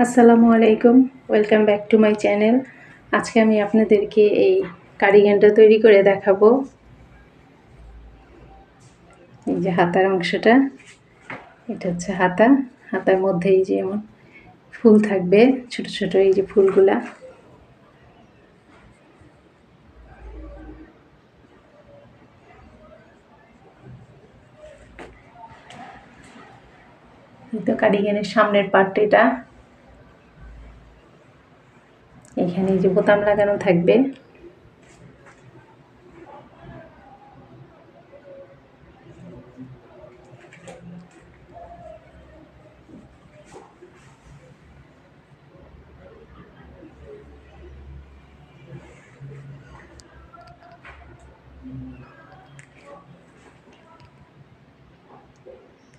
আসসালামু আলাইকুম, welcome back to my channel. আজকে আমি আপনাদেরকে এই কার্ডিগানটা তৈরি করে দেখাবো। এই যে হাতার অংশটা, এটা হচ্ছে হাতা। হাতার মধ্যে এই যে এমন ফুল থাকবে, ছোট ছোট এই যে ফুলগুলা। এই তো কার্ডিগানের সামনের পার্ট এটা। এখানে এই যে বোতাম লাগানো থাকবে।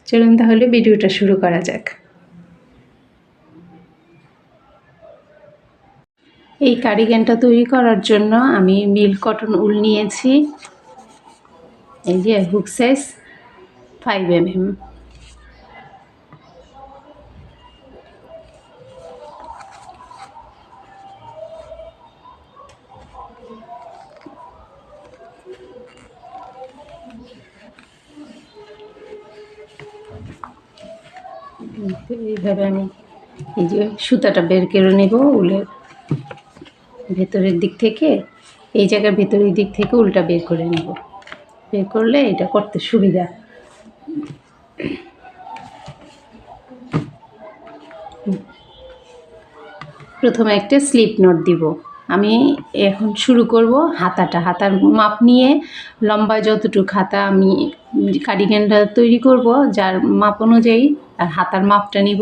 চলুন তাহলে ভিডিওটা শুরু করা যাক। এই কার্ডিগানটা তৈরি করার জন্য আমি মিল্ক কটন উল নিয়েছি। এই যে হুক সাইজ 5 mm। এইভাবে আমি এই যে সুতাটা বের করে নেব উলের ভেতরের দিক থেকে। এই জায়গার ভেতরের দিক থেকে উলটা বের করে নেব। বের করলে এটা করতে সুবিধা। প্রথমে একটা স্লিপ নট দিব। আমি এখন শুরু করব হাতার মাপ নিয়ে। লম্বা যতটুকু হাতা আমি কার্ডিগানটা তৈরি করব, যার মাপ অনুযায়ী আর হাতার মাপটা নিব,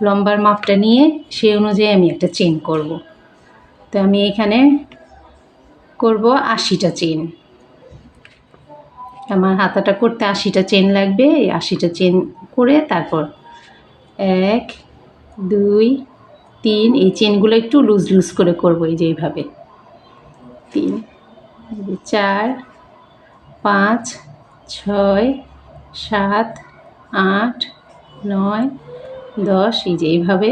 লম্বার মাপটা নিয়ে সেই অনুযায়ী আমি একটা চেন করব। তো আমি এখানে করব 80টা চেন। আমার হাতাটা করতে 80টা চেন লাগবে। এই 80টা চেন করে তারপর 1 2 3, এই চেনগুলো একটু লুজ লুজ করে করব। এই যে এইভাবে 3 4 5 6 7 8 9 10, এই যে এইভাবে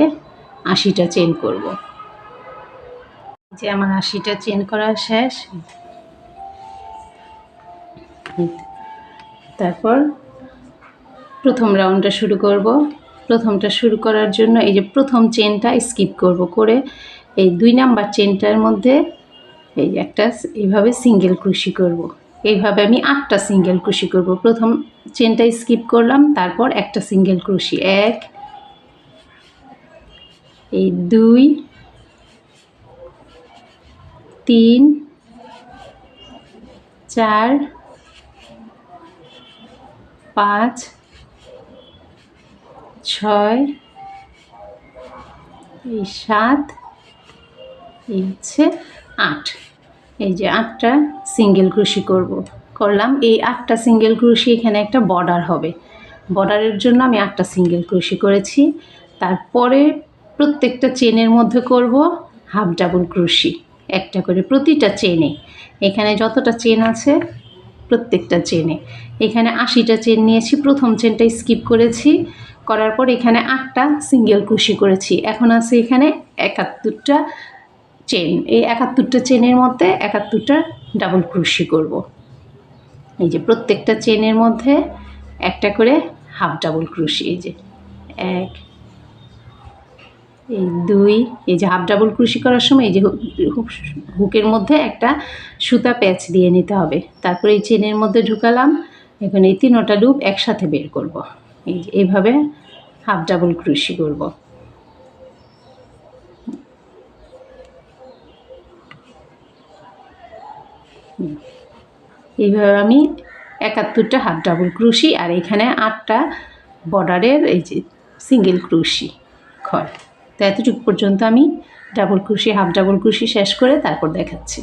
80টা চেন করব। যে আমার 80টা চেন করা শেষ। তারপর প্রথম রাউন্ডটা শুরু করব। প্রথমটা শুরু করার জন্য এই যে প্রথম চেনটা স্কিপ করব, করে এই 2 নাম্বার চেনটার মধ্যে এই একটা এইভাবে সিঙ্গেল ক্রোশি করব। এইভাবে আমি 8টা সিঙ্গেল ক্রোশি করব। প্রথম চেনটা স্কিপ করলাম, তারপর একটা সিঙ্গেল ক্রোশি, 1 এই 2 3 4 5 6 এই 7 এই হচ্ছে 8। এই যে 8টা সিঙ্গেল ক্রোশি করলাম। এই 8টা সিঙ্গেল ক্রোশি এখানে একটা বর্ডার হবে। বর্ডারের জন্য আমি 8টা সিঙ্গেল ক্রোশি করেছি। তারপরে প্রত্যেকটা চেনের মধ্যে করব হাফ ডাবল ক্রোশি, একটা করে প্রতিটা চেনে। এখানে যতটা চেন আছে প্রত্যেকটা চেনে, এখানে 80টা চেন নিয়েছি। প্রথম চেনটা স্কিপ করেছি, করার পর এখানে 8টা সিঙ্গেল ক্রোশি করেছি। এখন আছে এখানে 71টা চেন। এই 71টা চেনের মধ্যে 71টা ডাবল ক্রোশি করব। এই যে প্রত্যেকটা চেনের মধ্যে একটা করে হাফ ডাবল ক্রোশি। এই যে 1 এই 2, এই যে হাফ ডাবল ক্রোশি করার সময় এই যে হুকের মধ্যে একটা সুতা প্যাচ দিয়ে নিতে হবে। তারপরে এই চেনের মধ্যে ঢুকালাম। এখন এই 3টা লুপ একসাথে বের করব। এই যে এইভাবে হাফ ডাবল ক্রোশি করব। এইভাবে আমি 71টা হাফ ডাবল ক্রোশি আর এখানে 8টা বর্ডারের এই যে সিঙ্গেল ক্রোশি ঘর। তো এতটুকু পর্যন্ত আমি double crochet half double crochet শেষ করে তারপর দেখাচ্ছি।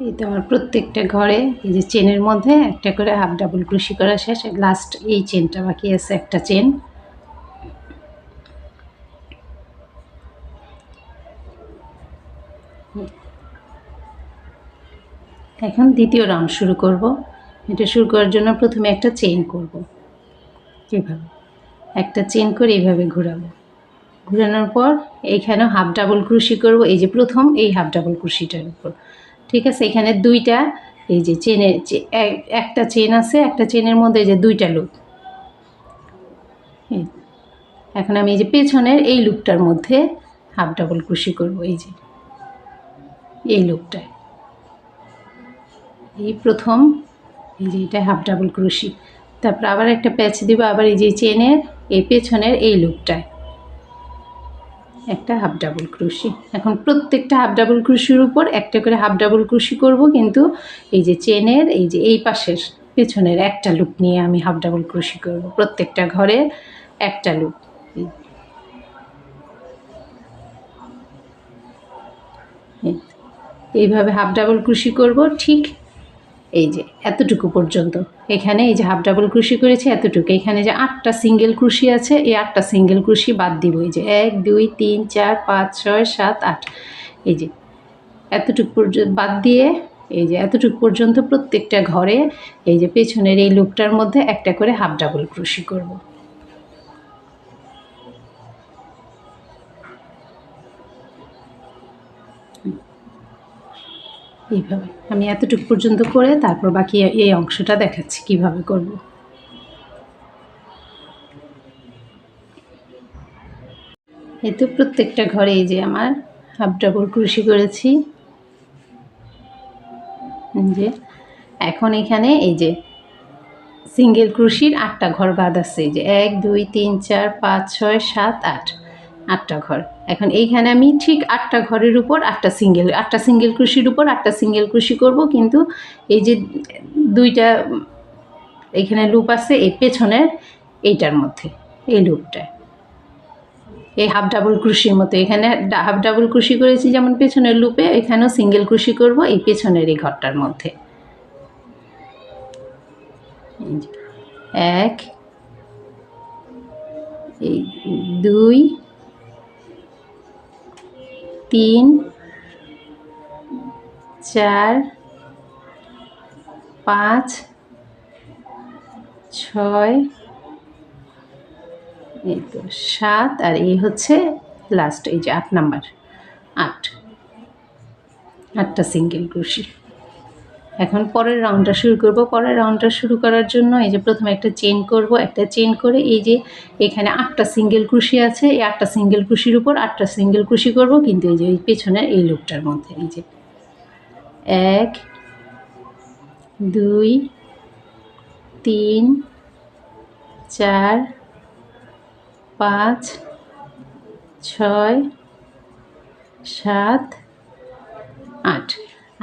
এই তো আমার প্রত্যেকটা ঘরে এই যে চেনের মধ্যে একটা করে হাফ ডাবল ক্রোশি করা শেষ। লাস্ট এই চেনটা বাকি আছে, একটা চেন। এখন দ্বিতীয় রাউন্ড শুরু করব। এটা শুরু করার জন্য প্রথমে একটা চেন করব। এভাবে একটা চেন করে এইভাবে ঘোরাবো। ঘুরানোর পর এইখানেও হাফ ডাবল ক্রোশি করব, এই যে প্রথম এই হাফ ডাবল ক্রোশিটার উপর। ঠিক আছে, এখানে দুইটা এই যে চেনের একটা চেন আছে, একটা চেনের মধ্যে এই যে দুইটা লুপ। এখন আমি এই যে পেছনের এই লুপটার মধ্যে হাফ ডাবল ক্রোশি করব, এই যে এই লুপটায় এই প্রথম এই যে এটা হাফ ডাবল ক্রোশি, তারপর আবার একটা প্যাচ দিব, আবার এই যে চেনের এই পেছনের এই লুপটায় একটা হাফ ডাবল ক্রোশি। এখন প্রত্যেকটা হাফ ডাবল ক্রোশির উপর একটা করে হাফ ডাবল ক্রোশি করব, কিন্তু এই যে চেনের এই যে এই পাশের পেছনের একটা লুপ নিয়ে আমি হাফ ডাবল ক্রোশি করব, প্রত্যেকটা ঘরে একটা লুপ। এইভাবে হাফ ডাবল ক্রোশি করব ঠিক এই যে এতটুকু পর্যন্ত। এখানে এই যে হাফ ডাবল ক্রোশি করেছি এতটুকু, এখানে যে 8টা সিঙ্গেল ক্রোশি আছে এই 8টা সিঙ্গেল ক্রোশি বাদ দিব, এই যে 1 2 3 4 5 6 7 8, এই যে এতটুকু পর্যন্ত বাদ দিয়ে এই যে এতটুকু পর্যন্ত প্রত্যেকটা ঘরে এই যে পেছনের এই লুপটার মধ্যে একটা করে হাফ ডাবল ক্রোশি করব। এইভাবে আমি এতটুকু পর্যন্ত করে তারপর বাকি এই অংশটা দেখাচ্ছি কিভাবে করব। এই তো প্রত্যেকটা ঘরে এই যে আমার হাফ ডাবল ক্রোশি করেছি। যে এখন এখানে এই যে সিঙ্গেল ক্রোশির 8টা ঘর বাদ আছে, এই যে 1 2 3 4 5 6 7 8, 8টা ঘর। এখন এইখানে আমি ঠিক 8টা ঘরের উপর 8টা সিঙ্গেল ক্রোশির উপর 8টা সিঙ্গেল ক্রোশি করব, কিন্তু এই যে দুইটা এখানে লুপ আছে এই পেছনের এইটার মধ্যে এই লুপটায় এই হাফ ডাবল ক্রোশির মতো এখানে হাফ ডাবল ক্রোশি করেছি যেমন পেছনের লুপে, এখানেও সিঙ্গেল ক্রোশি করব এই পেছনের এই ঘরটার মধ্যে। 1 এই 2 3 4 5 6 এই তো 7, আর এই হচ্ছে লাস্ট এই যে 8 নাম্বার 8টা সিঙ্গেল ক্রোশি। এখন পরের রাউন্ডটা শুরু করব। পরের রাউন্ডটা শুরু করার জন্য এই যে প্রথমে একটা চেন করব, একটা চেন করে এই যে এখানে 8টা সিঙ্গেল ক্রোশি আছে, এই 8টা সিঙ্গেল ক্রোশির উপর 8টা সিঙ্গেল ক্রোশি করব, কিন্তু এই যে এই পেছনের এই লুপটার মধ্যে এই যে 1 2 3 4 5 6 7 8,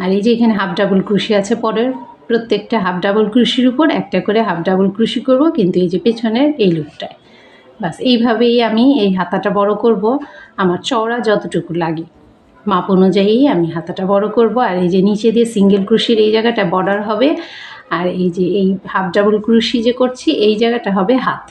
আর এই যে এখানে হাফ ডাবল ক্রোশি আছে, পরের প্রত্যেকটা হাফ ডাবল ক্রোশির উপর একটা করে হাফ ডাবল ক্রোশি করব, কিন্তু এই যে পেছনের এই লুপটায়। বাস এইভাবেই আমি এই হাতাটা বড় করব, আমার চওড়া যতটুকু লাগে মাপ অনুযায়ী আমি হাতাটা বড় করব। আর এই যে নিচে দিয়ে সিঙ্গেল ক্রোশির এই জায়গাটা বর্ডার হবে, আর এই যে এই হাফ ডাবল ক্রোশি যে করছি এই জায়গাটা হবে হাত।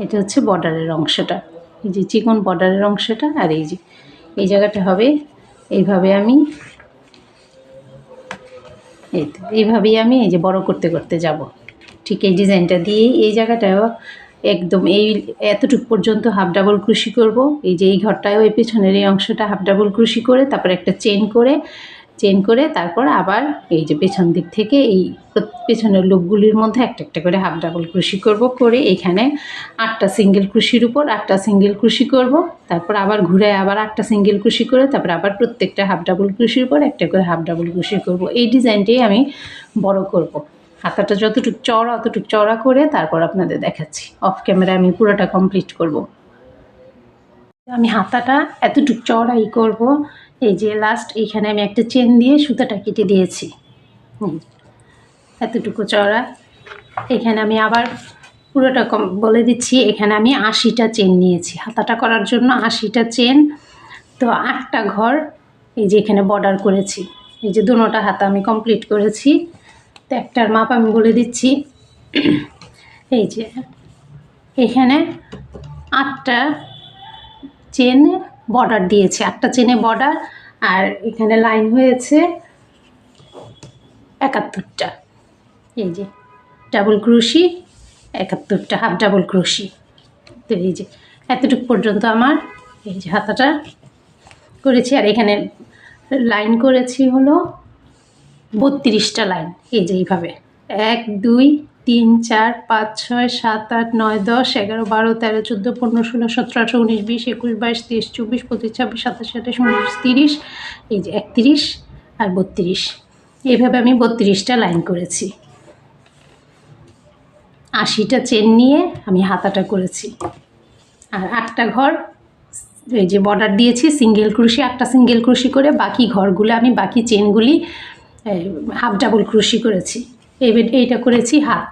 এটা হচ্ছে বর্ডারের অংশটা, এই যে চিকন বর্ডারের অংশটা, আর এই যে এই জায়গাটা হবে এইভাবে। আমি এইভাবেই আমি এই যে বড় করতে করতে যাব, ঠিক এই ডিজাইনটা দিয়েই এই জায়গাটাও একদম এই এতটুকু পর্যন্ত হাফ ডাবল ক্রোশি করব। এই যে এই ঘরটায়ও এই পেছনের এই অংশটা হাফ ডাবল ক্রোশি করে তারপর একটা চেন করে তারপর আবার এই যে পেছন দিক থেকে এই পেছনের লুপগুলির মধ্যে একটা একটা করে হাফ ডাবল ক্রোশি করব, করে এখানে 8টা সিঙ্গেল ক্রোশির উপর 8টা সিঙ্গেল ক্রোশি করব, তারপর আবার ঘুরে আবার 8টা সিঙ্গেল ক্রোশি করে তারপর আবার প্রত্যেকটা হাফ ডাবল ক্রোশির উপর একটা করে হাফ ডাবল ক্রোশি করব। এই ডিজাইনটাই আমি বড় করব। হাতাটা যতটুকু চওড়া অতটুকু চওড়া করে তারপর আপনাদের দেখাচ্ছি। অফ ক্যামেরা আমি পুরোটা কমপ্লিট করব। আমি হাতাটা এতটুকু চওড়াই করব। এই যে লাস্ট এইখানে আমি একটা চেন দিয়ে সুতাটা কেটে দিয়েছি, এতটুকু চওড়া। এখানে আমি আবার পুরোটা বলে দিচ্ছি, এখানে আমি 80টা চেন নিয়েছি হাতাটা করার জন্য, 80টা চেন। তো 8টা ঘর এই যে এখানে বর্ডার করেছি, এই যে দুটোটা হাতা আমি কমপ্লিট করেছি। তো একটার মাপ আমি বলে দিচ্ছি, এই যে এখানে 8টা চেন বর্ডার দিয়েছে, 8টা চেনে বর্ডার, আর এখানে লাইন হয়েছে 71টা, এই যে ডাবল ক্রোশি 71টা, হাফ ডাবল ক্রোশি। তো এই যে এতটুকু পর্যন্ত আমার এই যে হাতাটা করেছি। আর এখানে লাইন করেছি হলো 32টা লাইন। এই যে এইভাবে 1 2 3 4 5 6 7 8 9 10 11 12 13 14 15 16 17 18 19 20 21 22 23 24 25 26 27 28 29 30, এই যে 31 আর 32, এইভাবে আমি 32টা লাইন করেছি। 80টা চেন নিয়ে আমি হাতাটা করেছি। আর 8টা ঘর এই যে বর্ডার দিয়েছি সিঙ্গেল ক্রোশি, 8টা সিঙ্গেল ক্রোশি করে বাকি ঘরগুলো আমি বাকি চেনগুলি হাফ ডাবল ক্রোশি করেছি। এইটা করেছি হাত।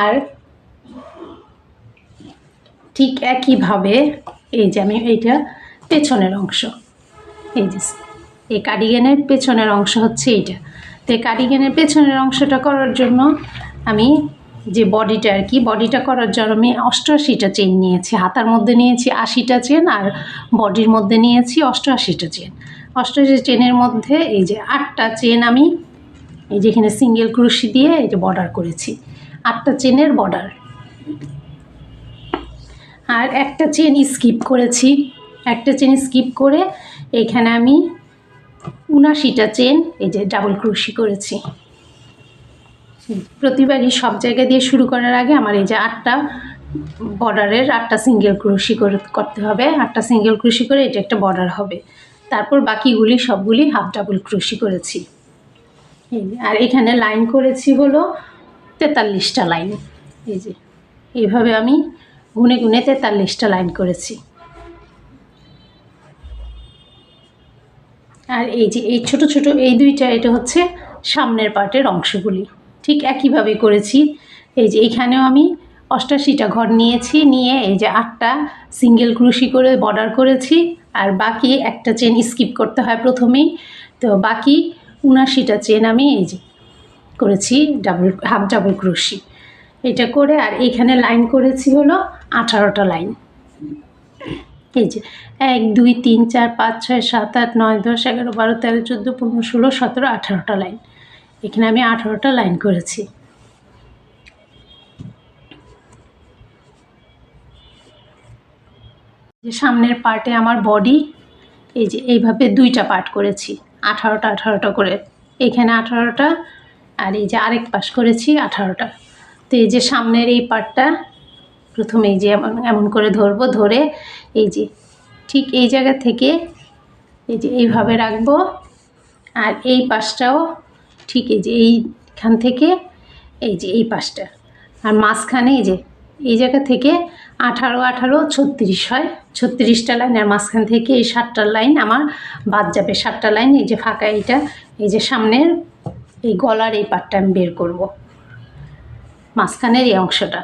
আর ঠিক একইভাবে এই যে আমি এইটা পেছনের অংশ, এই যে এই কার্ডিগানের পেছনের অংশ হচ্ছে এইটা। তো এই কার্ডিগানের পেছনের অংশটা করার জন্য আমি যে বডিটা আর কি, বডিটা করার জন্য আমি 88টা চেন নিয়েছি। হাতার মধ্যে নিয়েছি 80টা চেন আর বডির মধ্যে নিয়েছি 88টা চেন। 88 চেনের মধ্যে এই যে 8টা চেন আমি এই যেখানে সিঙ্গেল ক্রোশি দিয়ে এই যে বর্ডার করেছি, 8টা চেনের বর্ডার। আর একটা চেন স্কিপ করেছি, একটা চেন স্কিপ করে এখানে আমি 79টা চেন এই যে ডাবল ক্রোশি করেছি। প্রতিবারই সব জায়গা দিয়ে শুরু করার আগে আমার এই যে 8টা বর্ডারের 8টা সিঙ্গেল ক্রোশি করতে হবে। 8টা সিঙ্গেল ক্রোশি করে এটা একটা বর্ডার হবে। তারপর বাকিগুলি সবগুলি হাফ ডাবল ক্রোশি করেছি। আর এখানে লাইন করেছি হলো 43টা লাইন। এই যে এইভাবে আমি গুনে গুনে 43টা লাইন করেছি। আর এই যে এই ছোট ছোট এই দুইটা, এটা হচ্ছে সামনের পার্টের অংশগুলি। ঠিক একইভাবে করেছি। এই যে এইখানেও আমি 88টা ঘর নিয়েছি, নিয়ে এই যে 8টা সিঙ্গেল ক্রোশি করে বর্ডার করেছি। আর বাকি একটা চেন স্কিপ করতে হয় প্রথমেই, তো বাকি 79টা চেন আমি এই যে করেছি হাফ ডাবল ক্রোশি। এটা করে আর এইখানে লাইন করেছি হলো 18টা লাইন। এই যে 1 2 3 4 5 6 7 8 9 10 11 12 13 14 15 16 17 18টা লাইন। এখানে আমি 18টা লাইন করেছি। যে সামনের পার্টে আমার বডি এই যে এইভাবে দুইটা পার্ট করেছি 18টা করে, এখানে 18টা আর এই যে আরেক পাশ করেছি 18টা। তো এই যে সামনের এই পার্টটা প্রথমে এই যে এমন করে ধরবো, ধরে এই যে ঠিক এই জায়গা থেকে এই যে এইভাবে রাখবো। আর এই পাশটাও ঠিক এই যে এইখান থেকে এই যে এই পাশটা, আর মাঝখানে এই যে এই জায়গা থেকে 18 18 36 হয়, 36টা লাইন। আর মাঝখান থেকে এই 7টা লাইন আমার বাদ যাবে, 7টা লাইন এই যে ফাঁকা, এইটা এই যে সামনের এই গলার এই পাটটা আমি বের করব, মাঝখানের এই অংশটা,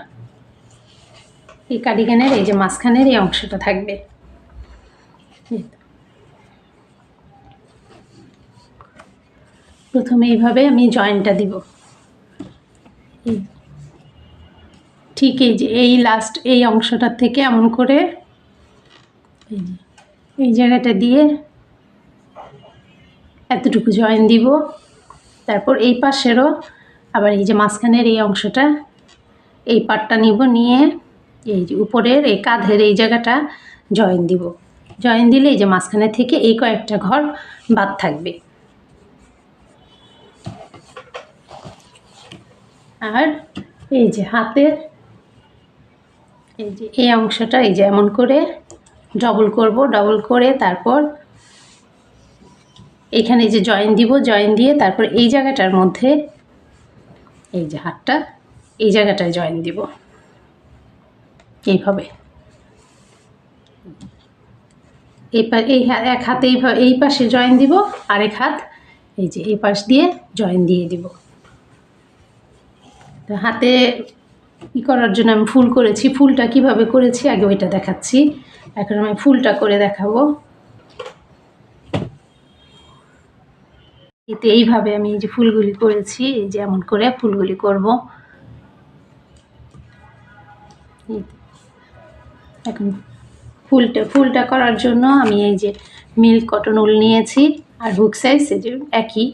এই কার্ডিগানের এই যে মাঝখানের এই অংশটা থাকবে। প্রথমে এইভাবে আমি জয়েন্টটা দিব, ঠিক এই যে এই লাস্ট এই অংশটার থেকে এমন করে এই জায়গাটা দিয়ে এতটুকু জয়েন দিব। তারপর এই পাশেরও আবার এই যে মাঝখানের এই অংশটা, এই পাটটা নিব, নিয়ে এই যে উপরের এই কাঁধের এই জায়গাটা জয়েন দিব। জয়েন দিলে এই যে মাঝখানে থেকে এই কয়েকটা ঘর বাদ থাকবে। আর এই যে হাতের এই যে এই অংশটা এই যে এমন করে ডবল করব, ডবল করে তারপর এখানে যে জয়েন দিব, জয়েন দিয়ে তারপর এই জায়গাটার মধ্যে এই যে হাতটা এই জায়গাটায় জয়েন দিব এইভাবে। এই এক হাতে এইভাবে এই পাশে জয়েন দিব, আরেক হাত এই যে এই পাশ দিয়ে জয়েন দিয়ে দিব। তো হাতে ই করার জন্য আমি ফুল করেছি। ফুলটা কিভাবে করেছি আগে ওইটা দেখাচ্ছি, এখন আমি ফুলটা করে দেখাবো। এতে এইভাবে আমি এই যে ফুলগুলি করেছি, এই যে এমন করে ফুলগুলি করব। এখন ফুলটা করার জন্য আমি এই যে মিল্ক কটন উল নিয়েছি, আর হুক সাইজ এই যে একই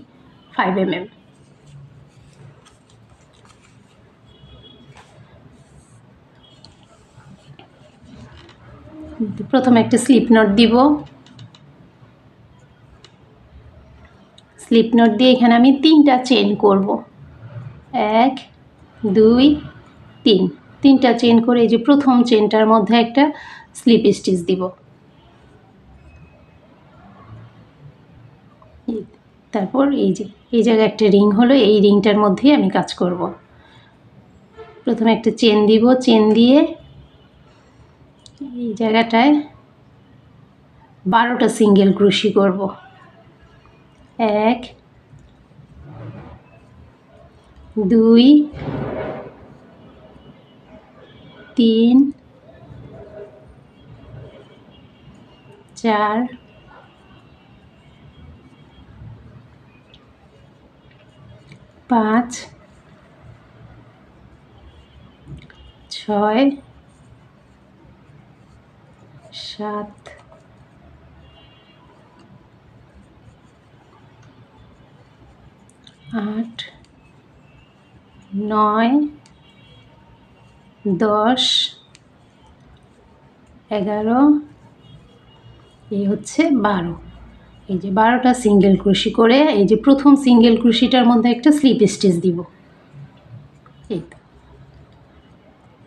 5 mm। প্রথমে একটা স্লিপ নট দিব, স্লিপ নট দিয়ে এখানে আমি 3টা চেন করব, 1 2 3, 3টা চেন করে এই যে প্রথম চেনটার মধ্যে একটা স্লিপ স্টিচ দিব। তারপর এই যে এই জায়গায় একটা রিং হলো, এই রিংটার মধ্যেই আমি কাজ করব। প্রথমে একটা চেন দিব, চেন দিয়ে এই জায়গাটায় 12টা সিঙ্গেল ক্রোশি করব, 1 2 3 4 5 6 7 8 9 10 11, এই হচ্ছে 12। এই যে 12টা সিঙ্গেল ক্রোশি করে এই যে প্রথম সিঙ্গেল ক্রোশিটার মধ্যে একটা স্লিপ স্টিচ দিব। এই তো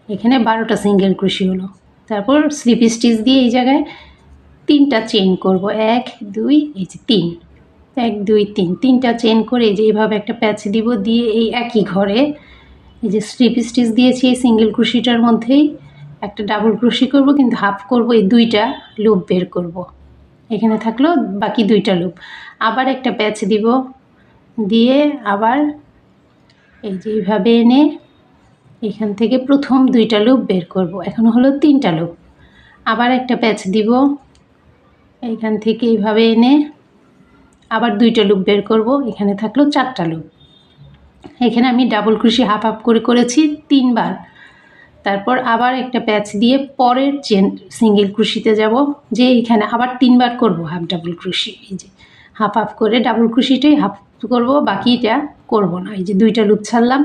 এখানে 12টা সিঙ্গেল ক্রোশি হলো। তারপর স্লিপ স্টিচ দিয়ে এই জায়গায় 3টা চেন করব, 1 2 এই যে 3, 1 2 3, 3টা চেন করে এই যে এইভাবে একটা প্যাচ দিব, দিয়ে এই একই ঘরে এই যে স্লিপ স্টিচ দিয়েছি এই সিঙ্গেল ক্রোশিটার মধ্যেই একটা ডাবল ক্রোশি করব, কিন্তু হাফ করব, এই 2টা লুপ বের করব। এখানে থাকলো বাকি 2টা লুপ। আবার একটা প্যাচ দিব, দিয়ে আবার এই যে এইভাবে এনে এখান থেকে প্রথম 2টা লুপ বের করব। এখন হলো 3টা লুপ। আবার একটা প্যাচ দিব, এইখান থেকে এইভাবে এনে আবার 2টা লুপ বের করব। এখানে থাকলো 4টা লুপ। এখানে আমি ডাবল ক্রোশি হাফ হাফ করে করেছি 3বার। তারপর আবার একটা প্যাচ দিয়ে পরের চেন সিঙ্গেল ক্রোশিতে যাব, যে এখানে আবার 3বার করব হাফ ডাবল ক্রোশি। এই যে হাফ হাফ করে ডাবল ক্রোশিটাই হাফ করব, বাকিটা করব না। এই যে 2টা লুপ ছাড়লাম,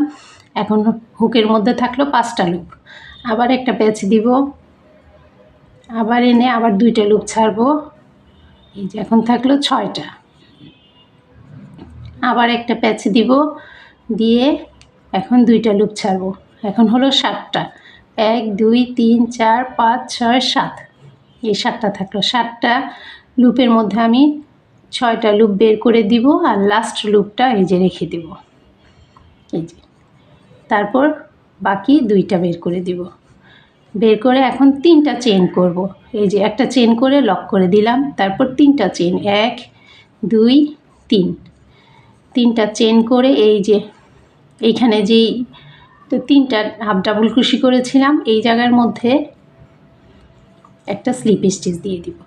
এখন হুকের মধ্যে থাকলো 5টা লুপ। আবার একটা প্যাচ দিব, আবার এনে আবার 2টা লুপ ছাড়বো। এই যে এখন থাকলো 6টা। আবার একটা প্যাচ দিব, দিয়ে এখন 2টা লুপ ছাড়বো। এখন হলো 7টা, 1 2 3 4 5 6 7, এই 7টা থাকলো। 7টা লুপের মধ্যে আমি 6টা লুপ বের করে দিব, আর লাস্ট লুপটা এই যে রেখে দিব। এই যে তারপর বাকি 2টা বের করে দিব। বের করে এখন 3টা চেন করব। এই যে একটা চেন করে লক করে দিলাম, তারপর 3টা চেন, 1 2 3, 3টা চেন করে এই যে এইখানে যেই 3টা হাফ ডাবল ক্রোশি করেছিলাম এই জায়গার মধ্যে একটা স্লিপ স্টিচ দিয়ে দিব।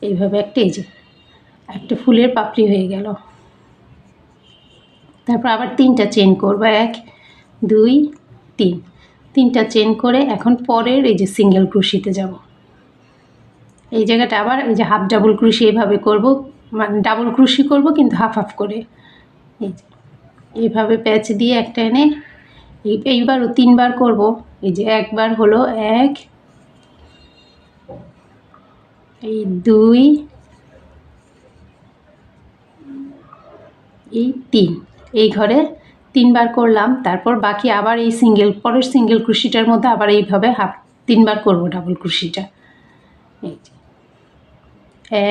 এইভাবে একটা এই যে একটা ফুলের পাপড়ি হয়ে গেল। তারপর আবার 3টা চেন করব, 1 2 3, 3টা চেন করে এখন পরের এই যে সিঙ্গেল ক্রোশিতে যাব। এই জায়গাটা আবার এই যে হাফ ডাবল ক্রোশি এইভাবে করব, মানে ডাবল ক্রোশি করব কিন্তু হাফ হাফ করে। এই যে এইভাবে প্যাচ দিয়ে একটা এনে এইবারও 3বার করব। এই যে একবার হলো 1, এই 2, এই 3, এই ঘরে 3বার করলাম। তারপর বাকি আবার এই পরের সিঙ্গেল ক্রোশিটার মধ্যে আবার এইভাবে 3বার করব ডাবল ক্রোশিটা। এই যে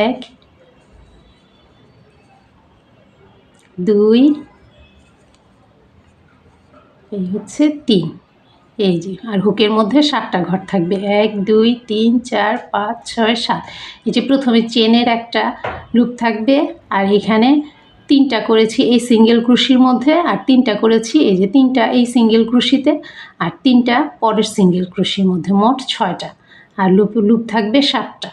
1 2, এই হচ্ছে 3, এই যে আর হুকের মধ্যে 7টা ঘর থাকবে, 1 2 3 4 5 6 7। এই যে প্রথমে চেনের একটা লুপ থাকবে, আর এখানে 3টা করেছি এই সিঙ্গেল ক্রোশির মধ্যে, আর 3টা করেছি এই যে 3টা এই সিঙ্গেল ক্রোশিতে, আর 3টা পরের সিঙ্গেল ক্রোশির মধ্যে, মোট 6টা। আর লুপ থাকবে 7টা।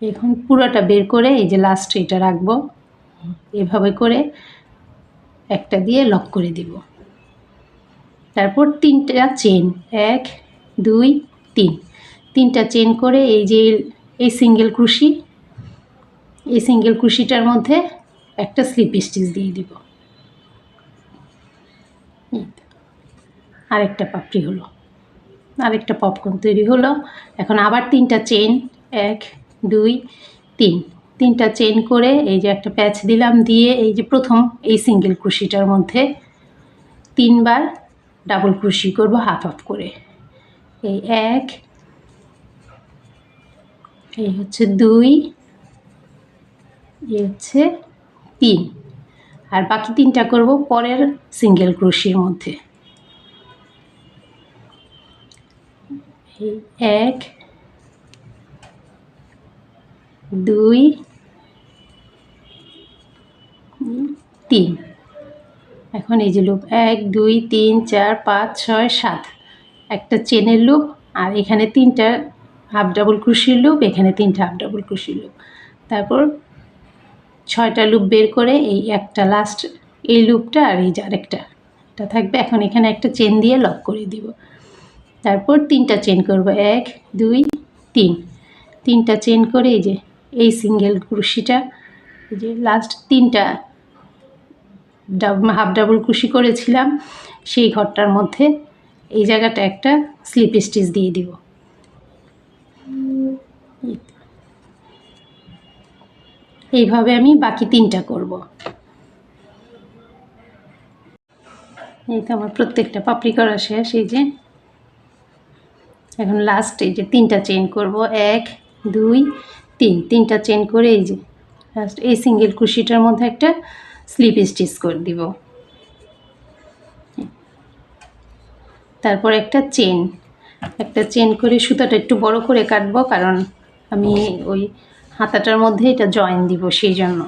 এখন পুরোটা বের করে এই যে লাস্ট এটা রাখবো, এভাবে করে একটা দিয়ে লক করে দিব। তারপর 3টা চেন, 1 2 3, 3টা চেন করে এই যে এই সিঙ্গেল ক্রোশি, এই সিঙ্গেল ক্রোশিটার মধ্যে একটা স্লিপ স্টিচ দিয়ে দিব। আরেকটা পাপড়ি হলো, আরেকটা পপকর্ন তৈরি হলো। এখন আবার 3টা চেন, 1 2 3, 3টা চেন করে এই যে একটা প্যাচ দিলাম, দিয়ে এই যে প্রথম এই সিঙ্গেল ক্রোশেটার মধ্যে 3বার ডাবল ক্রোশি করব হাফ হাফ করে। এই 1, এই হচ্ছে 2, এই হচ্ছে 3, আর বাকি 3টা করব পরের সিঙ্গেল ক্রোশির মধ্যে। এই 1 2 3, এখন এই যে লুপ 1 2 3 4 5 6 7, একটা চেনের লুপ, আর এখানে 3টা হাফ ডাবল ক্রোশের লুপ, এখানে 3টা হাফ ডাবল ক্রোশের লুপ। তারপর 6টা লুপ বের করে এই একটা লাস্ট এই লুপটা আর এই যে আরেকটা এটা থাকবে। এখন এখানে একটা চেন দিয়ে লক করে দিব। তারপর 3টা চেন করব, 1 2 3, 3টা চেন করে এই যে এই সিঙ্গেল ক্রোশিটা, এই যে লাস্ট 3টা হাফ ডাবল ক্রোশি করেছিলাম সেই ঘরটার মধ্যে এই জায়গাটা একটা স্লিপ স্টিচ দিয়ে দিব। এইভাবে আমি বাকি 3টা করব। এই তো আমার প্রত্যেকটা পাপড়ি করা শেষ। এই যে এখন লাস্ট এই যে 3টা চেন করব, 1 2 3, 3টা চেন করে এই যে লাস্ট এই সিঙ্গেল ক্রোশিটার মধ্যে একটা স্লিপ স্টিচ করে দিব। তারপর একটা চেন করে সুতাটা একটু বড় করে কাটবো, কারণ আমি ওই হাতাটার মধ্যে এটা জয়েন দিব সেই জন্য।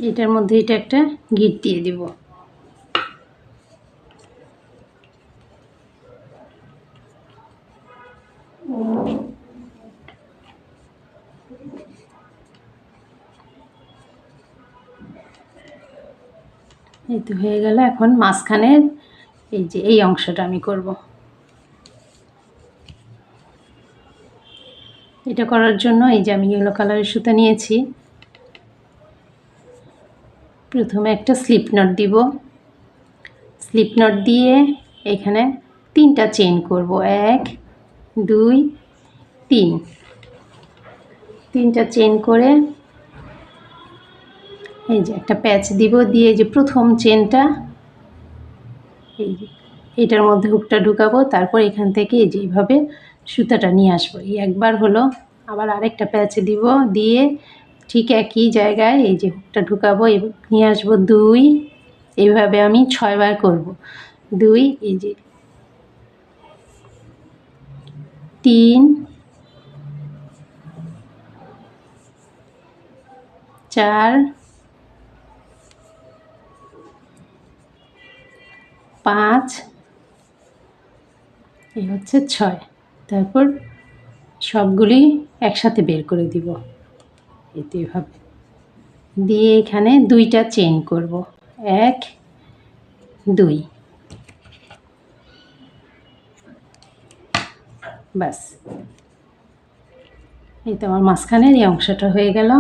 এটার মধ্যে এটা একটা গিট দিয়ে দিব। এই তো হয়ে গেল। এখন মাঝখানের এই যে এই অংশটা আমি করব। এটা করার জন্য এই যে আমি ইয়েলো কালারের সুতা নিয়েছি। প্রথমে একটা স্লিপ নট দিব, স্লিপ নট দিয়ে এখানে 3টা চেন করব, 1 2 3, 3টা চেন করে এই যে একটা প্যাচ দিব, দিয়ে যে প্রথম চেনটা এই যে এটার মধ্যে হুকটা ঢুকাবো। তারপর এখান থেকে এই যে এইভাবে সুতাটা নিয়ে আসবো। এই একবার হলো, আবার আরেকটা প্যাচ দিব, দিয়ে ঠিক একই জায়গায় এই যে হুকটা ঢুকাবো, নিয়ে আসবো 2, এইভাবে আমি 6বার করব। 2 এই যে 3 4 5, এই হচ্ছে 6। তারপর সবগুলি একসাথে বের করে দিব এতে এভাবে, দিয়ে এখানে 2টা চেন করব, 1 2, ব্যাস। এই তো আমার মাঝখানের এই অংশটা হয়ে গেল।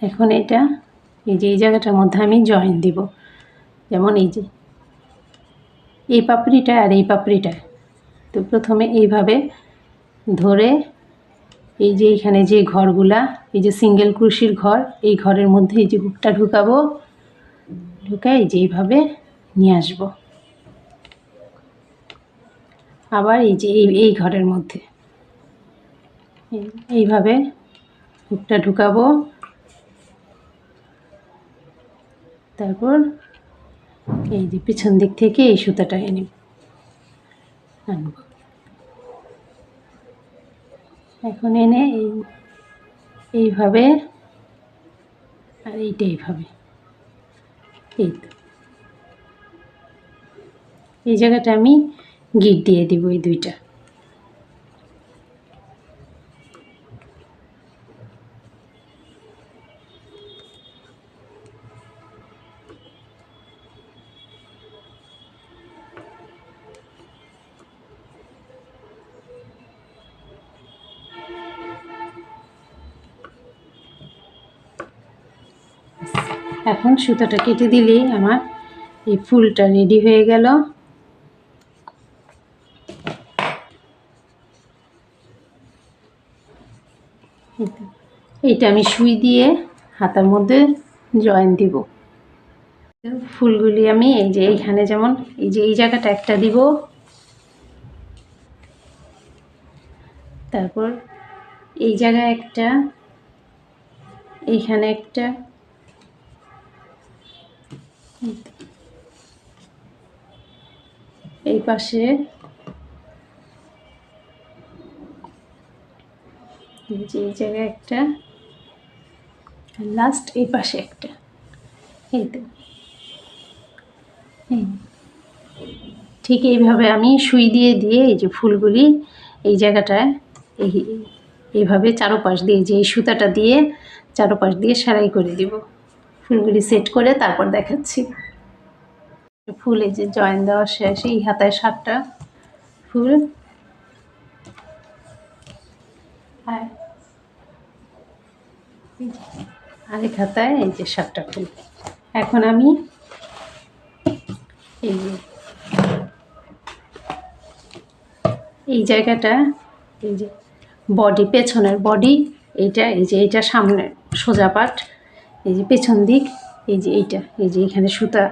এখন এটা এই যে এই জায়গাটার মধ্যে আমি জয়েন দিব, যেমন এই যে এই পাপড়িটা আর এই পাপড়িটা। তো প্রথমে এইভাবে ধরে এই যে এখানে যে ঘরগুলা, এই যে সিঙ্গেল ক্রোশির ঘর, এই ঘরের মধ্যে এই যে হুকটা ঢুকাবো, ঢুকাই এই যে এইভাবে নিয়ে আসবো। আবার এই যে এই ঘরের মধ্যে এইভাবে হুকটা ঢুকাবো, তারপর এই যে পিছন দিক থেকে এই সুতাটা আনব। এখন এনে এইভাবে আর এইটা এইভাবে, এই তো এই জায়গাটা আমি গিট দিয়ে দিব এই 2টা। এখন সুতাটা কেটে দিলেই আমার এই ফুলটা রেডি হয়ে গেল। এইটা আমি সুই দিয়ে হাতার মধ্যে জয়েন দিব। ফুলগুলি আমি এই যে এইখানে যেমন এই যে এই জায়গাটা একটা দিব, তারপর এই জায়গায় একটা, এইখানে একটা, এই পাশে, এই যে এই জায়গায় একটা, লাস্ট এই পাশে একটা। এই তো ঠিক এইভাবে আমি সুই দিয়ে দিয়ে এই যে ফুলগুলি এই জায়গাটায় এইভাবে চারোপাশ দিয়ে যে এই সুতাটা দিয়ে চারোপাশ দিয়ে সেলাই করে দিব। ফুলগুলি সেট করে তারপর দেখাচ্ছি। ফুল এই যে জয়েন দেওয়া শেষ, এই হাতায় 7টা ফুল আর আরেক হাতায় এই যে 7টা ফুল। এখন আমি এই যে এই জায়গাটা, এই যে বডি, পেছনের বডি এইটা, এই যে এইটা সামনের সোজা পাট, এই যে পেছন দিক, এই যে এইটা, এই যে এখানে সুতা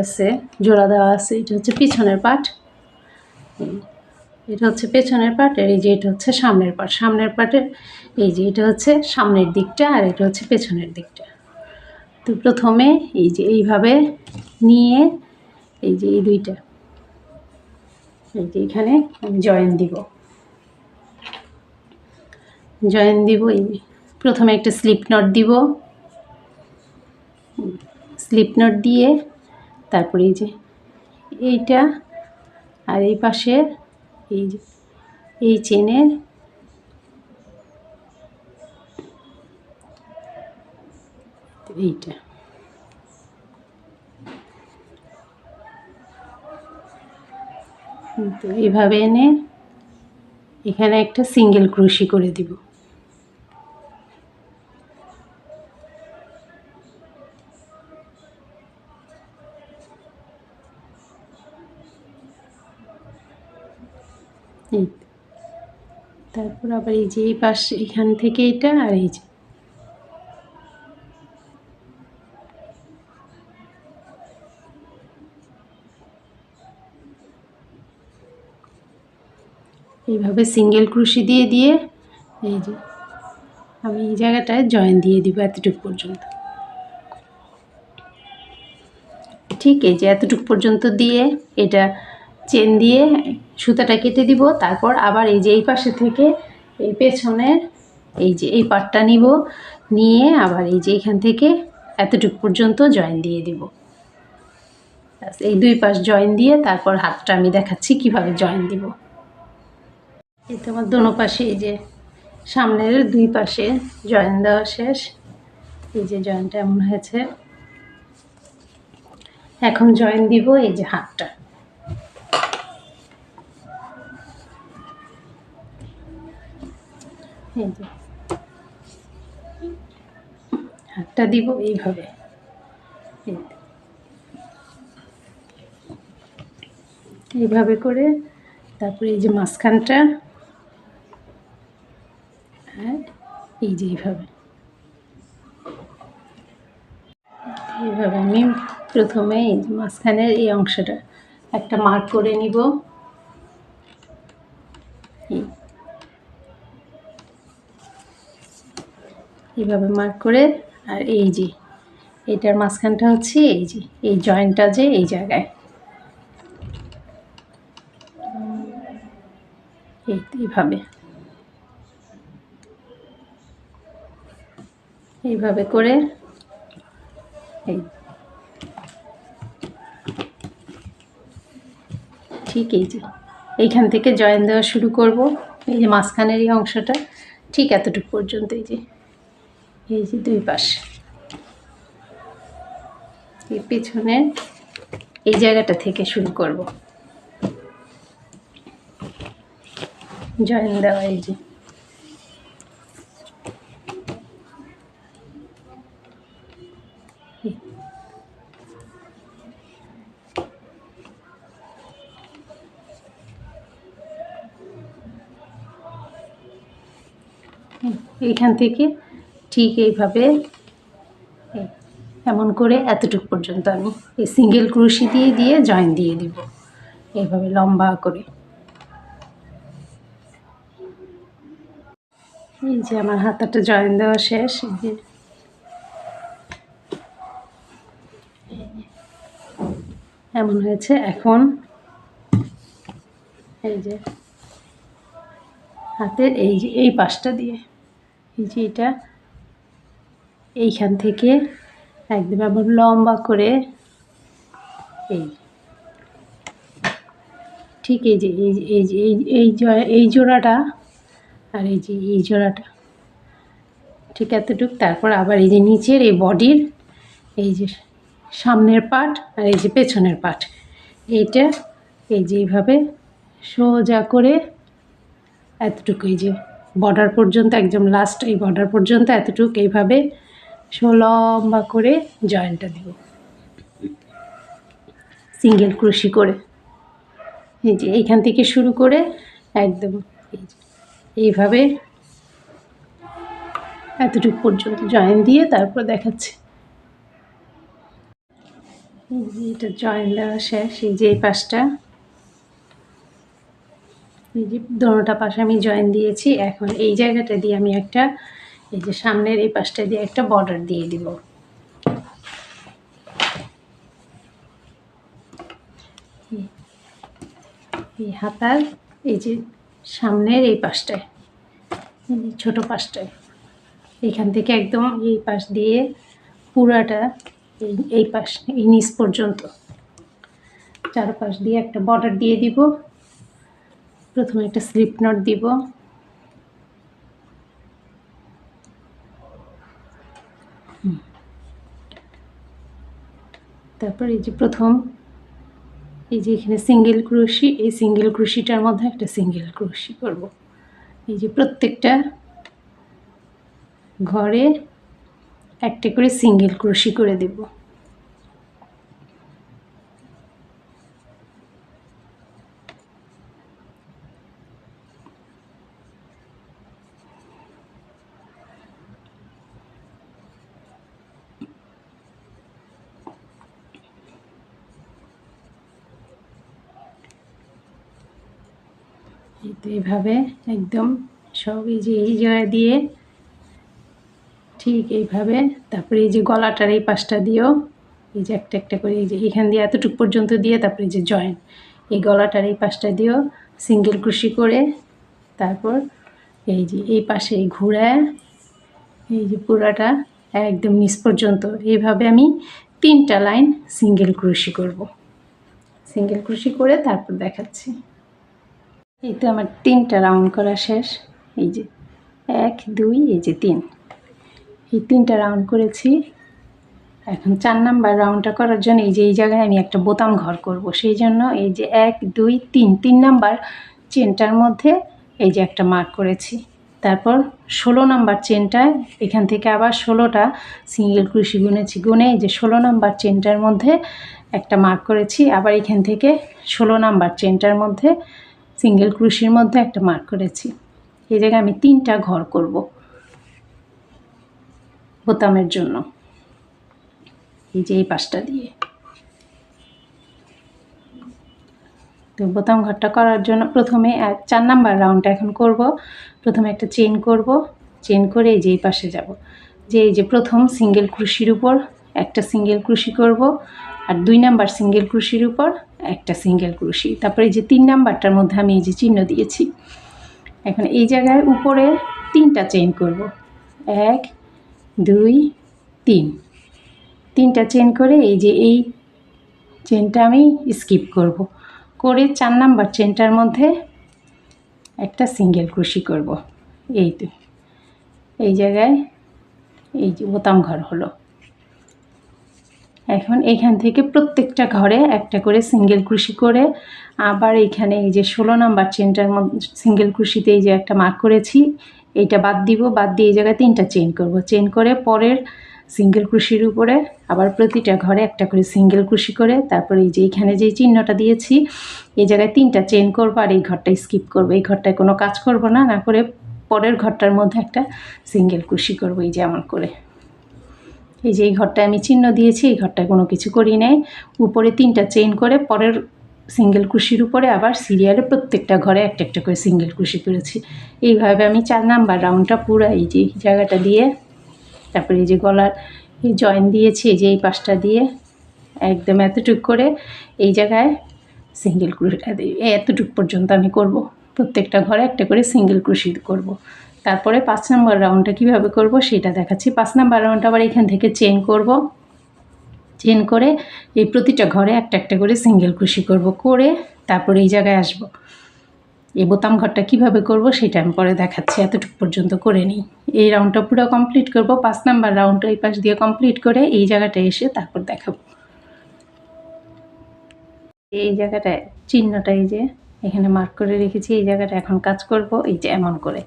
আছে জোড়া দেওয়া আছে, এটা হচ্ছে পিছনের পাট, এটা হচ্ছে পেছনের পাট, আর এই যে এটা হচ্ছে সামনের পাট। সামনের পাটের এই যে এটা হচ্ছে সামনের দিকটা আর এটা হচ্ছে পেছনের দিকটা। তো প্রথমে এই যে এইভাবে নিয়ে এই যে এই দুইটা এই যে এখানে আমি জয়েন দিব। এই প্রথমে একটা স্লিপ নট দিব, স্লিপ নট দিয়ে তারপরে এই যে এইটা আর এই পাশে এই যে এই চেনের এইটা, তো এইভাবে এনে এখানে একটা সিঙ্গেল ক্রোশি করে দিব। এই তারপর আবার এই যে এই পাশে এখান থেকে এটা আর এই যে এইভাবে সিঙ্গেল ক্রোশি দিয়ে দিয়ে এই যে আমি এই জায়গাটায় জয়েন দিয়ে দিব এতটুকু পর্যন্ত। ঠিক এই যে এতটুকু পর্যন্ত দিয়ে এটা চেন দিয়ে সুতাটা কেটে দিব। তারপর আবার এই যে এই পাশে থেকে এই পেছনের এই যে এই পাটটা নিব, নিয়ে আবার এই যে এখান থেকে এতটুকু পর্যন্ত জয়েন দিয়ে দিব। এই দুই পাশ জয়েন দিয়ে তারপর হাতটা আমি দেখাচ্ছি কিভাবে জয়েন দিব। এই তো আমার দোনো পাশে এই যে সামনের দুই পাশে জয়েন দেওয়া শেষ। এই যে জয়েনটা এমন হয়েছে। এখন জয়েন দিব এই যে হাতটা, এই যে হাতটা দিব এইভাবে, এইভাবে করে তারপরে এই যে মাঝখানটা আর এই যে এইভাবে আমি প্রথমে এই যে মাঝখানের এই অংশটা একটা মার্ক করে নিব। এইভাবে মার্ক করে, আর এই যে এটার মাঝখানটা হচ্ছে এই যে এই জয়েন্টটা যে এই জায়গায় এইভাবে করে এই ঠিক এই যে এইখান থেকে জয়েন দেওয়া শুরু করব। এই যে মাঝখানের এই অংশটা ঠিক এতটুকু পর্যন্ত, এই যে দুই পাশ এই পেছনে এই জায়গাটা থেকে শুরু করব জয়েন দেওয়া। এই যে এইখান থেকে ঠিক এইভাবে এমন করে এতটুকু পর্যন্ত আমি এই সিঙ্গেল ক্রোশি দিয়ে দিয়ে জয়েন দিয়ে দিব এইভাবে লম্বা করে। এই যে আমার হাতাটা জয়েন দেওয়া শেষ। এই যে এমন হয়েছে। এখন এই যে হাতের এই যে এই পাশটা দিয়ে এই যে এটা এইখান থেকে একদম এমন লম্বা করে এই ঠিক এই যে এই জোড়াটা আর এই যে এই জোড়াটা ঠিক এতটুক। তারপর আবার এই যে নিচের এই বডির এই যে সামনের পার্ট আর এই যে পেছনের পার্ট এইটা এই যে এইভাবে সোজা করে এতটুকু এই যে বর্ডার পর্যন্ত একদম লাস্ট এই বর্ডার পর্যন্ত এতটুকু এইভাবে লম্বা করে জয়েন্টটা দিব সিঙ্গেল ক্রোশি করে। এই যে এইখান থেকে শুরু করে একদম এইভাবে এতটুকু পর্যন্ত জয়েন দিয়ে তারপর দেখাচ্ছি। এই যে এটা জয়েন দেওয়া শেষ। এই যে এই পাশটা এই যে দোনোটা পাশে আমি জয়েন দিয়েছি। এখন এই জায়গাটা দিয়ে আমি একটা এই যে সামনের এই পাশটা দিয়ে একটা বর্ডার দিয়ে দিব। এই হাতার এই যে সামনের এই পাশটায় ছোট পাশটায় এইখান থেকে একদম এই পাশ দিয়ে পুরাটা এই পাশ এই নিচ পর্যন্ত চারপাশ দিয়ে একটা বর্ডার দিয়ে দিব। প্রথমে একটা স্লিপ নট দিব, তারপর এই যে প্রথম এই যে এখানে সিঙ্গেল ক্রোশি, এই সিঙ্গেল ক্রোশিটার মধ্যে একটা সিঙ্গেল ক্রোশি করব। এই যে প্রত্যেকটা ঘরে একটা করে সিঙ্গেল ক্রোশি করে দেব। এইভাবে একদম সব এই যে এই জায়গা দিয়ে ঠিক এইভাবে। তারপরে এই যে গলাটার এই পাশটা দিয়েও এই যে একটা একটা করে এই যে এখান দিয়ে এতটুকু পর্যন্ত দিয়ে তারপরে এই যে জয়েন এই গলাটার এই পাশটা দিয়েও সিঙ্গেল ক্রোশি করে তারপর এই যে এই পাশে ঘুরায় এই যে পুরাটা একদম নিচ পর্যন্ত এইভাবে আমি 3টা লাইন সিঙ্গেল ক্রোশি করব। সিঙ্গেল ক্রোশি করে তারপর দেখাচ্ছি। এই তো আমার 3টা রাউন্ড করা শেষ। এই যে 1 2 এই যে 3, এই 3টা রাউন্ড করেছি। এখন 4 নাম্বার রাউন্ডটা করার জন্য এই যে এই জায়গায় আমি একটা বোতাম ঘর করব। সেই জন্য এই যে 1 2 3 নাম্বার চেনটার মধ্যে এই যে একটা মার্ক করেছি। তারপর 16 নাম্বার চেনটায় এখান থেকে আবার 16টা সিঙ্গেল ক্রোশি গুনেছি। গুনে এই যে 16 নাম্বার চেনটার মধ্যে একটা মার্ক করেছি। আবার এখান থেকে 16 নাম্বার চেনটার মধ্যে সিঙ্গেল ক্রোশির মধ্যে একটা মার্ক করেছি। এই জায়গায় আমি 3টা ঘর করব বোতামের জন্য। এই যে এই পাশটা দিয়ে তো বোতাম ঘরটা করার জন্য প্রথমে 4 নাম্বার রাউন্ডটা এখন করব। প্রথমে একটা চেন করব, চেন করে এই যে এই পাশে যাব, যে এই যে প্রথম সিঙ্গেল ক্রোশির উপর একটা সিঙ্গেল ক্রোশি করব আর 2 নাম্বার সিঙ্গেল ক্রোশির উপর একটা সিঙ্গেল ক্রোশি। তারপরে এই যে 3 নাম্বারটার মধ্যে আমি এই যে চিহ্ন দিয়েছি। এখন এই জায়গায় উপরে 3টা চেন করব, 1 2 3, 3টা চেন করে এই যে এই চেনটা আমি স্কিপ করব, করে 4 নাম্বার চেনটার মধ্যে একটা সিঙ্গেল ক্রোশি করব। এই তো এই জায়গায় এই যে বোতাম ঘর হলো। এখন এখান থেকে প্রত্যেকটা ঘরে একটা করে সিঙ্গেল ক্রোশি করে আবার এখানে এই যে 16 নাম্বার চেনটার মধ্যে সিঙ্গেল ক্রোশিতে এই যে একটা মার্ক করেছি এইটা বাদ দিব, বাদ দিয়ে এই জায়গায় 3টা চেন করব। চেন করে পরের সিঙ্গেল ক্রোশির উপরে আবার প্রতিটা ঘরে একটা করে সিঙ্গেল ক্রোশি করে তারপরে এই যে এখানে যে চিহ্নটা দিয়েছি এই জায়গায় 3টা চেন করব আর এই ঘরটা স্কিপ করব। এই ঘরটায় কোনো কাজ করব না, না করে পরের ঘরটার মধ্যে একটা সিঙ্গেল কুশি করব এই যে এমন করে। এই যে এই ঘরটায় আমি চিহ্ন দিয়েছি, এই ঘরটায় কোনো কিছু করি নাই। উপরে 3টা চেইন করে পরের সিঙ্গেল কুশির উপরে আবার সিরিয়ালে প্রত্যেকটা ঘরে একটা একটা করে সিঙ্গেল কুশি করেছি। এইভাবে আমি 4 নাম্বার রাউন্ডটা পুরো এই যে জায়গাটা দিয়ে, তারপরে এই যে গলার এই জয়েন দিয়েছি, এই যে এই পাশটা দিয়ে একদম এতটুক করে এই জায়গায় সিঙ্গেল ক্রুশি এতটুকু পর্যন্ত আমি করব। প্রত্যেকটা ঘরে একটা করে সিঙ্গেল ক্রুশি করব। তারপরে 5 নম্বর রাউন্ডটা কীভাবে করব সেটা দেখাচ্ছি। 5 নম্বর রাউন্ডটা আবার এখান থেকে চেন করব, চেন করে এই প্রতিটা ঘরে একটা একটা করে সিঙ্গেল ক্রুশি করব, করে তারপরে এই জায়গায় আসব। এই বোতাম ঘরটা কীভাবে করব সেটা আমি পরে দেখাচ্ছি, এতটুকু পর্যন্ত করে নিই। এই রাউন্ডটা পুরো কমপ্লিট করব। 5 নম্বর রাউন্ডটা এই পাশ দিয়ে কমপ্লিট করে এই জায়গাটা এসে তারপর দেখাবো। এই জায়গাটায় চিহ্নটা এই যে এখানে মার্ক করে রেখেছি, এই জায়গাটা এখন কাজ করব। এই যে এমন করে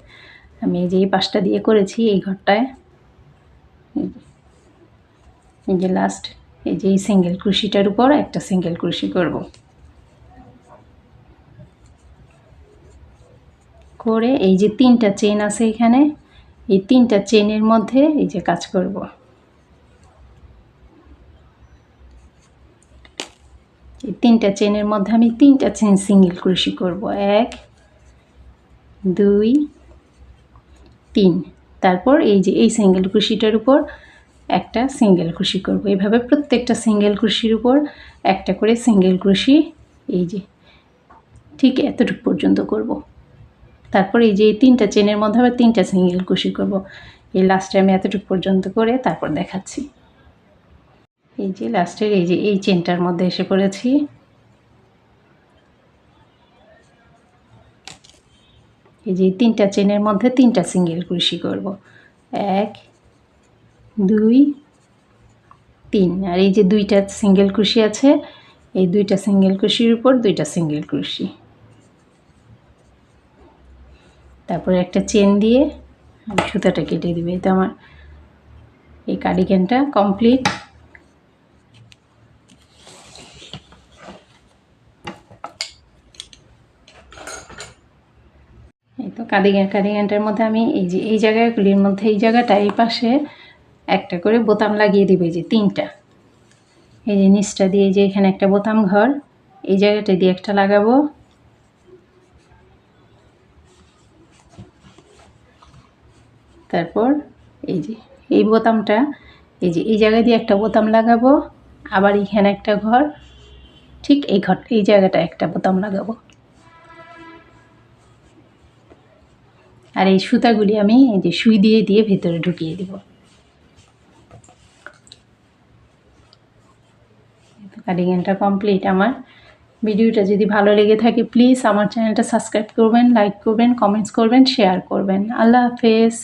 আমি এই যে এই পাশটা দিয়ে করেছি এই ঘরটায়, এই যে লাস্ট এই যে এই সিঙ্গেল ক্রুশিটার উপর একটা সিঙ্গেল ক্রুশি করব, করে এই যে 3টা চেন আছে এখানে, এই 3টা চেনের মধ্যে এই যে কাজ করব। এই 3টা চেনের মধ্যে আমি 3টা চেন সিঙ্গেল ক্রুশি করব, 1 2 3। তারপর এই যে এই সিঙ্গেল ক্রুশিটার উপর একটা সিঙ্গেল ক্রুশি করব। এইভাবে প্রত্যেকটা সিঙ্গেল ক্রুশির উপর একটা করে সিঙ্গেল ক্রুশি এই যে ঠিক এতটুকু পর্যন্ত করব। তারপর এই যে এই 3টা চেনের মধ্যে আবার 3টা সিঙ্গেল ক্রুশি করব। এই লাস্টে আমি এতটুকু পর্যন্ত করে তারপর দেখাচ্ছি। এই যে লাস্টের এই যে এই চেনটার মধ্যে এসে পড়েছি, এই যে 3টা চেনের মধ্যে 3টা সিঙ্গেল ক্রুশি করব, 1 2 3। আর এই যে 2টা সিঙ্গেল ক্রুশি আছে, এই 2টা সিঙ্গেল ক্রুশির উপর 2টা সিঙ্গেল ক্রুশি, তারপরে একটা চেন দিয়ে আমি সুতাটা কেটে দিবে। তো আমার এই কার্ডিগানটা কমপ্লিট। এই তো কার্ডিগানটার মধ্যে আমি এই যে এই জায়গাগুলির মধ্যে এই জায়গাটা এই পাশে একটা করে বোতাম লাগিয়ে দিবে, যে 3টা। এই যে নিচটা দিয়ে যে এখানে একটা বোতাম ঘর, এই জায়গাটা দিয়ে একটা লাগাবো, তারপর এই যে এই বোতামটা এই যে এই জায়গা দিয়ে একটা বোতাম লাগাবো, আবার এখানে একটা ঘর, ঠিক এই ঘর এই জায়গাটা একটা বোতাম লাগাবো। আর এই সুতাগুলি আমি এই যে সুই দিয়ে দিয়ে ভেতরে ঢুকিয়ে দিব। কার্ডিগানটা কমপ্লিট আমার। ভিডিওটা যদি ভালো লেগে থাকে প্লিজ আমার চ্যানেলটা সাবস্ক্রাইব করবেন, লাইক করবেন, কমেন্টস করবেন, শেয়ার করবেন। আল্লাহ হাফেজ।